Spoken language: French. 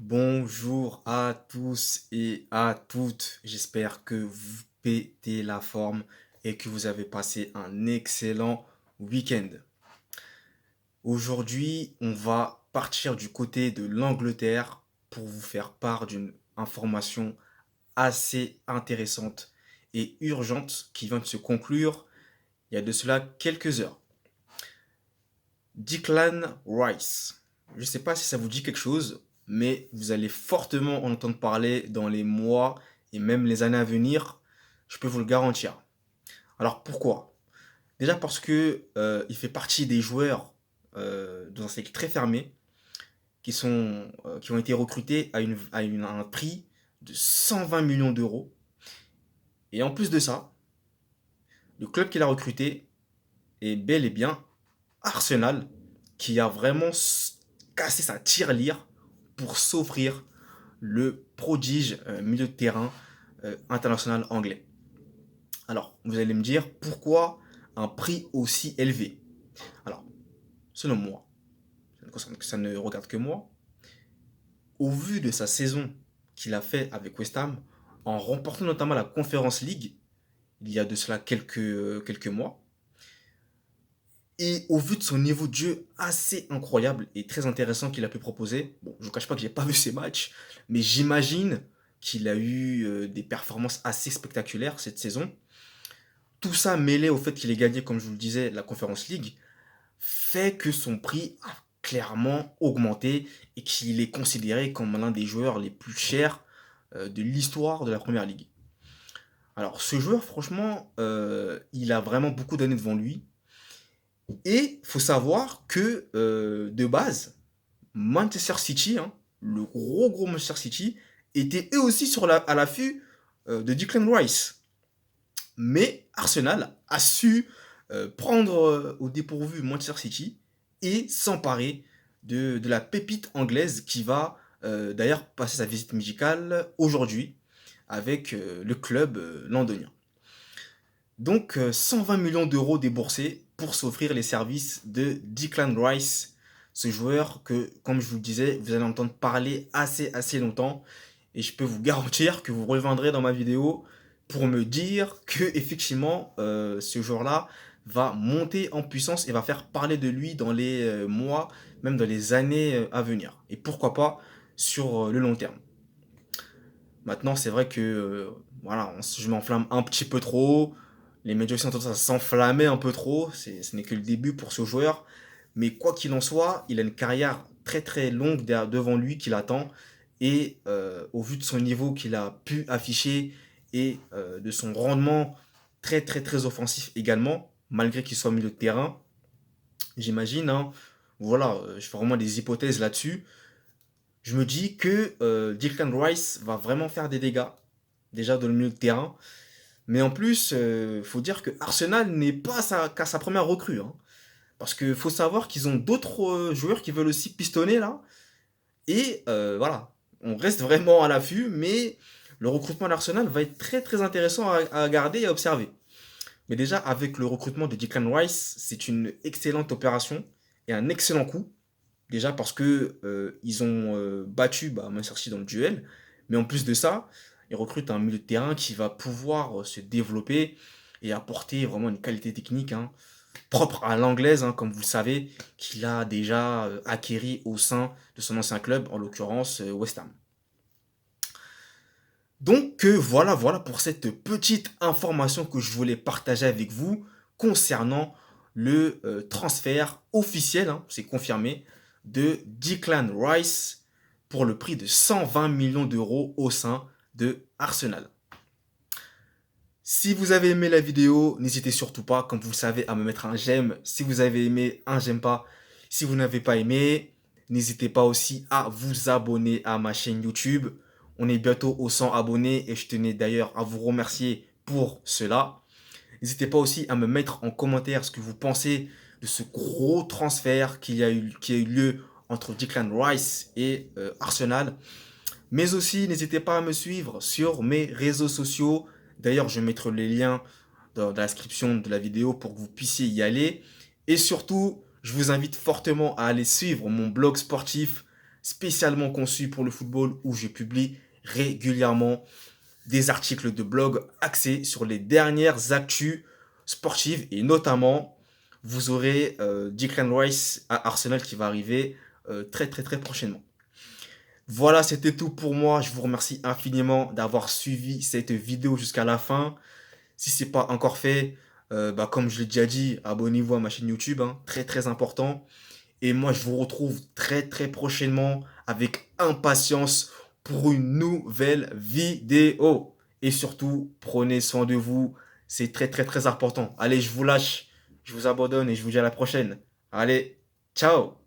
Bonjour à tous et à toutes. J'espère que vous pétez la forme et que vous avez passé un excellent week-end. Aujourd'hui, on va partir du côté de l'Angleterre pour vous faire part d'une information assez intéressante et urgente qui vient de se conclure il y a de cela quelques heures. Declan Rice. Je ne sais pas si ça vous dit quelque chose, mais vous allez fortement en entendre parler dans les mois et même les années à venir. Je peux vous le garantir. Alors pourquoi? Déjà parce que il fait partie des joueurs dans un cycle très fermé qui ont été recrutés à un prix de 120 millions d'euros. Et en plus de ça, le club qu'il a recruté est bel et bien Arsenal, qui a vraiment cassé sa tirelire pour s'offrir le prodige milieu de terrain international anglais. Alors, vous allez me dire pourquoi un prix aussi élevé? Alors, selon moi, ça ne regarde que moi, au vu de sa saison qu'il a fait avec West Ham, en remportant notamment la Conference League, il y a de cela quelques mois, et au vu de son niveau de jeu assez incroyable et très intéressant qu'il a pu proposer, bon, je ne vous cache pas que j'ai pas vu ses matchs, mais j'imagine qu'il a eu des performances assez spectaculaires cette saison. Tout ça mêlé au fait qu'il ait gagné, comme je vous le disais, la Conference League, fait que son prix a clairement augmenté et qu'il est considéré comme l'un des joueurs les plus chers de l'histoire de la Première Ligue. Alors, ce joueur, franchement, il a vraiment beaucoup d'années devant lui. Et il faut savoir que, de base, Manchester City, hein, le gros Manchester City, était eux aussi à l'affût de Declan Rice. Mais Arsenal a su prendre au dépourvu Manchester City et s'emparer de la pépite anglaise qui va d'ailleurs passer sa visite médicale aujourd'hui avec le club londonien. Donc 120 millions d'euros déboursés pour s'offrir les services de Declan Rice, ce joueur que, comme je vous le disais, vous allez entendre parler assez longtemps. Et je peux vous garantir que vous reviendrez dans ma vidéo pour me dire que effectivement ce joueur-là va monter en puissance et va faire parler de lui dans les mois, même dans les années à venir. Et pourquoi pas sur le long terme. Maintenant, c'est vrai que voilà, je m'enflamme un petit peu trop. Les médias aussi ont tendance à s'enflammer un peu trop. Ce n'est que le début pour ce joueur. Mais quoi qu'il en soit, il a une carrière très longue devant lui qui l'attend. Et au vu de son niveau qu'il a pu afficher et de son rendement très offensif également, malgré qu'il soit au milieu de terrain, j'imagine, hein, voilà, je fais vraiment des hypothèses là-dessus. Je me dis que Declan Rice va vraiment faire des dégâts, déjà dans le milieu de terrain. Mais en plus, faut dire que Arsenal n'est pas qu'à sa première recrue, hein. Parce qu'il faut savoir qu'ils ont d'autres joueurs qui veulent aussi pistonner là. Et voilà, on reste vraiment à l'affût, mais le recrutement d'Arsenal va être très intéressant à garder et à observer. Mais déjà, avec le recrutement de Declan Rice, c'est une excellente opération et un excellent coup. Déjà parce que ils ont battu Manchester City dans le duel, mais en plus de ça, ils recrutent un milieu de terrain qui va pouvoir se développer et apporter vraiment une qualité technique, hein, propre à l'anglaise, hein, comme vous le savez, qu'il a déjà acquéri au sein de son ancien club, en l'occurrence West Ham. Donc voilà pour cette petite information que je voulais partager avec vous concernant le transfert officiel, hein, c'est confirmé, de Declan Rice pour le prix de 120 millions d'euros au sein de Arsenal. Si vous avez aimé la vidéo, n'hésitez surtout pas, comme vous le savez, à me mettre un j'aime. Si vous avez aimé, un j'aime pas. Si vous n'avez pas aimé, n'hésitez pas aussi à vous abonner à ma chaîne YouTube. On est bientôt aux 100 abonnés et je tenais d'ailleurs à vous remercier pour cela. N'hésitez pas aussi à me mettre en commentaire ce que vous pensez de ce gros transfert qui a eu lieu entre Declan Rice et Arsenal. Mais aussi, n'hésitez pas à me suivre sur mes réseaux sociaux. D'ailleurs, je mettrai les liens dans la description de la vidéo pour que vous puissiez y aller. Et surtout, je vous invite fortement à aller suivre mon blog sportif spécialement conçu pour le football où je publie régulièrement des articles de blog axés sur les dernières actus sportives et notamment vous aurez Declan Rice à Arsenal qui va arriver très très très prochainement. Voilà, c'était tout pour moi. Je vous remercie infiniment d'avoir suivi cette vidéo jusqu'à la fin. Si c'est pas encore fait, comme je l'ai déjà dit, abonnez-vous à ma chaîne YouTube, hein, très très important. Et moi, je vous retrouve très très prochainement avec impatience pour une nouvelle vidéo. Et surtout, prenez soin de vous. C'est très très très important. Allez, je vous lâche. Je vous abandonne et je vous dis à la prochaine. Allez, ciao!